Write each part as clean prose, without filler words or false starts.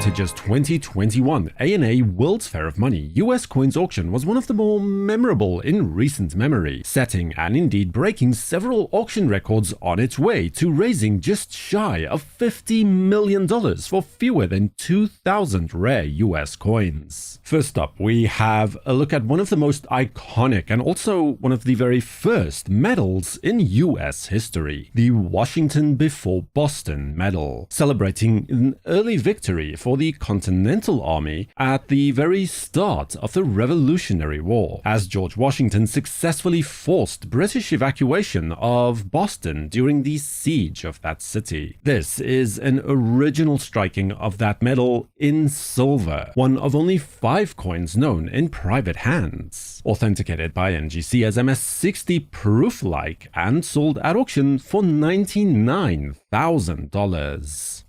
prestigious 2021 ANA World's Fair of Money US coins auction was one of the more memorable in recent memory, setting and indeed breaking several auction records on its way to raising just shy of $50 million for fewer than 2,000 rare US coins. First up, we have a look at one of the most iconic and also one of the very first medals in US history, the Washington before Boston medal, celebrating an early victory for the Continental Army at the very start of the Revolutionary War, as George Washington successfully forced British evacuation of Boston during the siege of that city. This is an original striking of that medal in silver, one of only 5 coins known in private hands, authenticated by NGC as MS-60 proof-like and sold at auction for $99,000.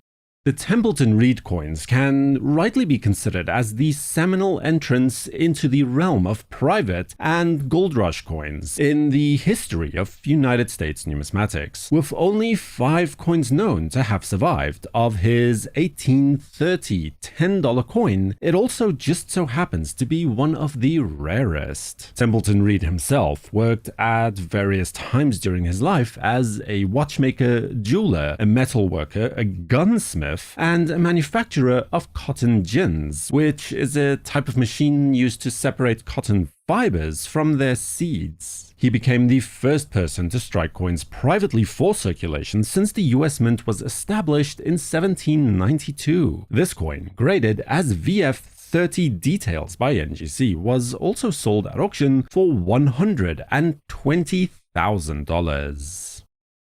The Templeton Reid coins can rightly be considered as the seminal entrance into the realm of private and gold rush coins in the history of United States numismatics, with only 5 coins known to have survived. Of his 1830 $10 coin, it also just so happens to be one of the rarest. Templeton Reid himself worked at various times during his life as a watchmaker, jeweler, a metal worker, a gunsmith, and a manufacturer of cotton gins, which is a type of machine used to separate cotton fibers from their seeds. He became the first person to strike coins privately for circulation since the US Mint was established in 1792. This coin, graded as VF30 details by NGC, was also sold at auction for $120,000.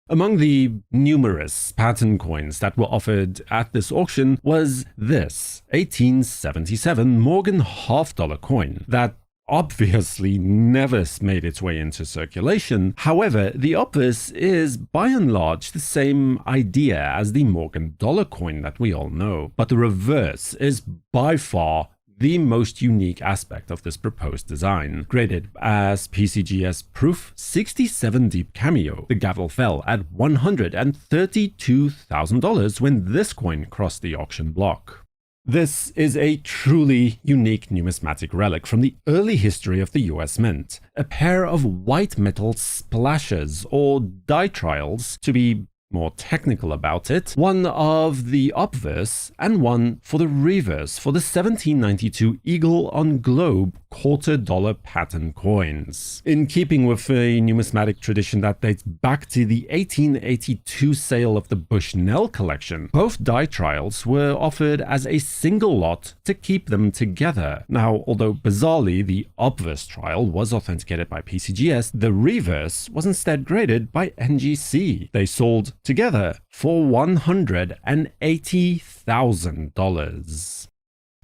Among the numerous pattern coins that were offered at this auction was this 1877 Morgan half-dollar coin that obviously never made its way into circulation. However, the obverse is by and large the same idea as the Morgan dollar coin that we all know, but the reverse is by far the most unique aspect of this proposed design. Graded as PCGS Proof 67 Deep Cameo, the gavel fell at $132,000 when this coin crossed the auction block. This is a truly unique numismatic relic from the early history of the US Mint, a pair of white metal splashes, or ditrials to be more technical about it, one of the obverse and one for the reverse for the 1792 Eagle on Globe $quarter pattern coins. In keeping with a numismatic tradition that dates back to the 1882 sale of the Bushnell collection, both ditrials were offered as a single lot to keep them together. Now, although bizarrely the obverse trial was authenticated by PCGS, the reverse was instead graded by NGC. They sold together for $180,000.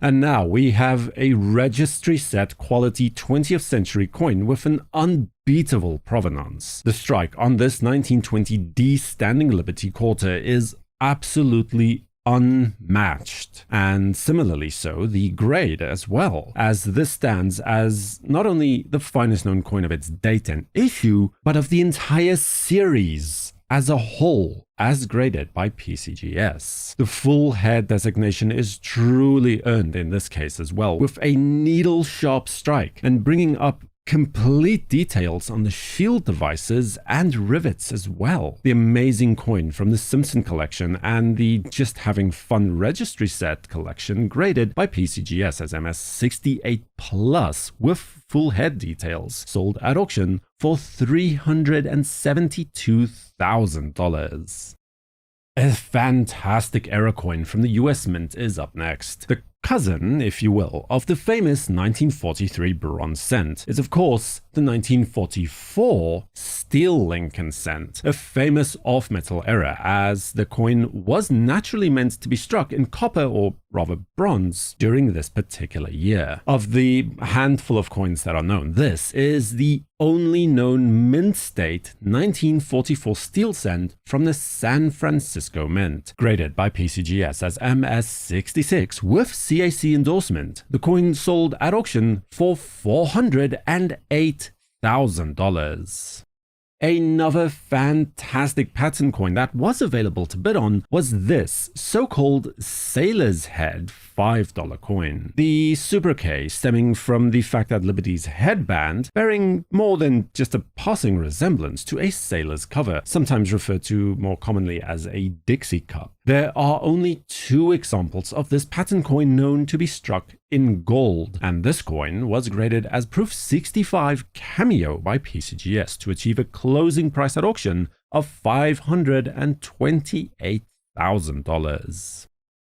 And now we have a registry set quality 20th century coin with an unbeatable provenance. The strike on this 1920 D Standing Liberty quarter is absolutely unmatched, and similarly so the grade as well, as this stands as not only the finest known coin of its date and issue, but of the entire series as a whole, as graded by PCGS. The full head designation is truly earned in this case as well, with a needle-sharp strike and bringing up complete details on the shield devices and rivets as well. The amazing coin from the Simpson collection and the Just Having Fun registry set collection, graded by PCGS as MS-68 Plus with full head details, sold at auction for $372,000. A fantastic era coin from the US Mint is up next. The cousin, if you will, of the famous 1943 bronze cent is of course the 1944 steel Lincoln cent, a famous off-metal era, as the coin was naturally meant to be struck in copper or rather bronze during this particular year. Of the handful of coins that are known, this is the only known mint state 1944 steel cent from the San Francisco Mint, graded by PCGS as MS-66 with CAC endorsement. The coin sold at auction for $408,000. Another fantastic pattern coin that was available to bid on was this so-called Sailor's Head $5 coin. The sobriquet stemming from the fact that Liberty's headband, bearing more than just a passing resemblance to a sailor's cover, sometimes referred to more commonly as a Dixie cup. There are only 2 examples of this pattern coin known to be struck in gold, and this coin was graded as Proof 65 Cameo by PCGS to achieve a closing price at auction of $528,000.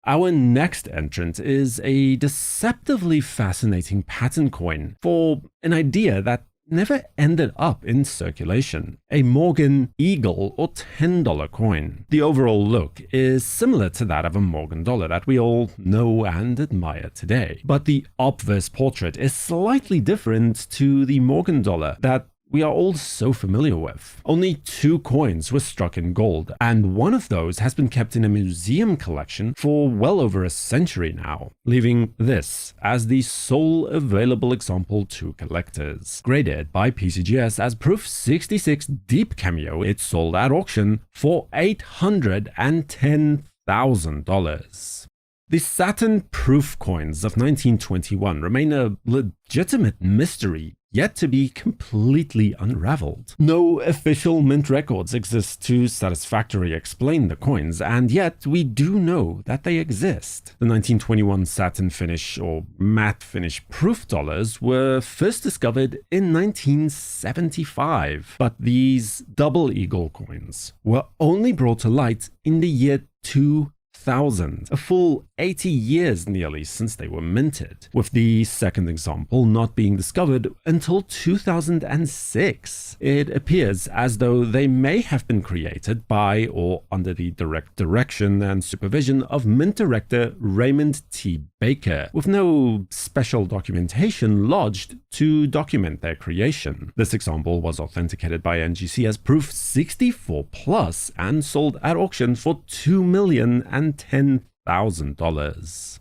Our next entrant is a deceptively fascinating pattern coin for an idea that never ended up in circulation, a Morgan Eagle or $10 coin. The overall look is similar to that of a Morgan dollar that we all know and admire today, but the obverse portrait is slightly different to the Morgan dollar that we are all so familiar with. Only 2 coins were struck in gold, and one of those has been kept in a museum collection for well over a century now, leaving this as the sole available example to collectors. Graded by PCGS as Proof 66 Deep Cameo, it sold at auction for $810,000. The Satin proof coins of 1921 remain a legitimate mystery yet to be completely unraveled. No official mint records exist to satisfactorily explain the coins, and yet we do know that they exist. The 1921 satin finish or matte finish proof dollars were first discovered in 1975, but these double eagle coins were only brought to light in the year 2000, a full 80 years nearly since they were minted, with the second example not being discovered until 2006. It appears as though they may have been created by or under the direct direction and supervision of Mint Director Raymond T. Baker, with no special documentation lodged to document their creation. This example was authenticated by NGC as Proof 64 Plus and sold at auction for $2,010,000.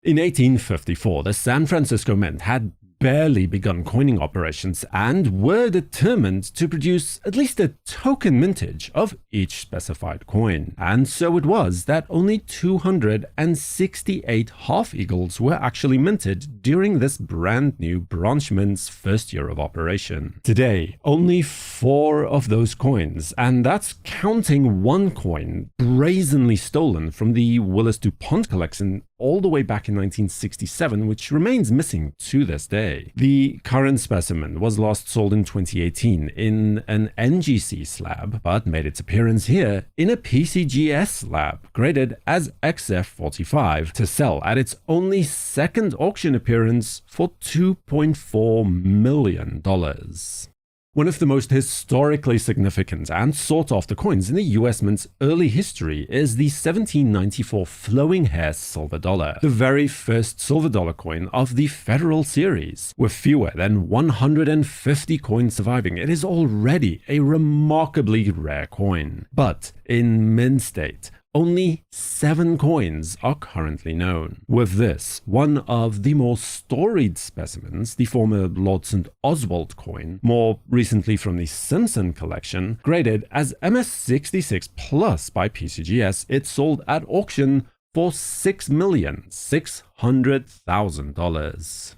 In 1854, the San Francisco Mint had barely begun coining operations and were determined to produce at least a token mintage of each specified coin. And so it was that only 268 half eagles were actually minted during this brand new branch mint's first year of operation. Today, only 4 of those coins, and that's counting one coin brazenly stolen from the Willis DuPont collection all the way back in 1967, which remains missing to this day. The current specimen was last sold in 2018 in an NGC slab, but made its appearance here in a PCGS slab, graded as XF45, to sell at its only second auction appearance for $2.4 million. One of the most historically significant and sought-after coins in the US Mint's early history is the 1794 Flowing Hair Silver Dollar, the very first silver dollar coin of the Federal series. With fewer than 150 coins surviving, it is already a remarkably rare coin. But in mint state, only 7 coins are currently known. With this, one of the more storied specimens, the former Lord St. Oswald coin, more recently from the Simpson collection, graded as MS66 Plus by PCGS, it sold at auction for $6,600,000.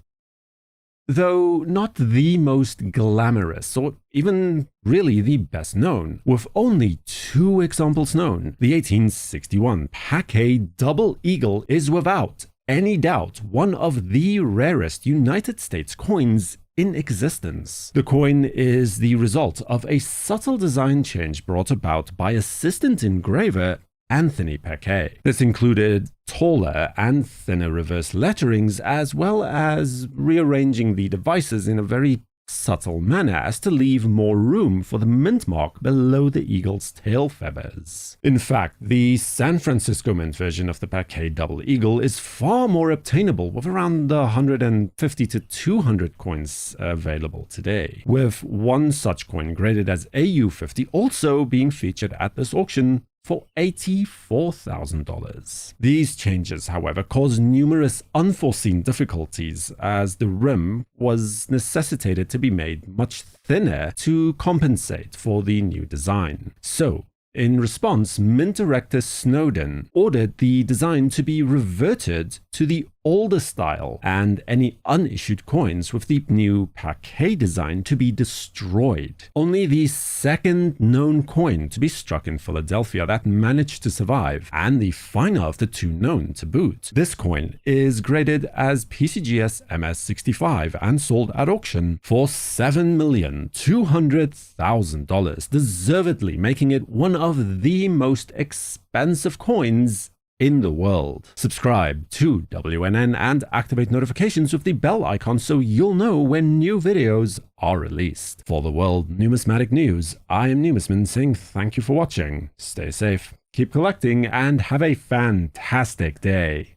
Though not the most glamorous, or even really the best known, with only 2 examples known, the 1861 Paquet Double Eagle is without any doubt one of the rarest United States coins in existence. The coin is the result of a subtle design change brought about by assistant engraver Anthony Paquet. This included taller and thinner reverse letterings, as well as rearranging the devices in a very subtle manner as to leave more room for the mint mark below the eagle's tail feathers. In fact, the San Francisco Mint version of the Paquet Double Eagle is far more obtainable, with around 150 to 200 coins available today, with one such coin graded as AU50 also being featured at this auction for $84,000. These changes, however, caused numerous unforeseen difficulties as the rim was necessitated to be made much thinner to compensate for the new design. So, in response, Mint Director Snowden ordered the design to be reverted to the older style and any unissued coins with the new Paquet design to be destroyed. Only the second known coin to be struck in Philadelphia that managed to survive, and the finer of the two known to boot. This coin is graded as PCGS MS65 and sold at auction for $7,200,000, deservedly making it one of the most expensive coins in the world. Subscribe to WNN and activate notifications with the bell icon so you'll know when new videos are released. For the World Numismatic News, I am Numisman saying thank you for watching, stay safe, keep collecting, and have a fantastic day.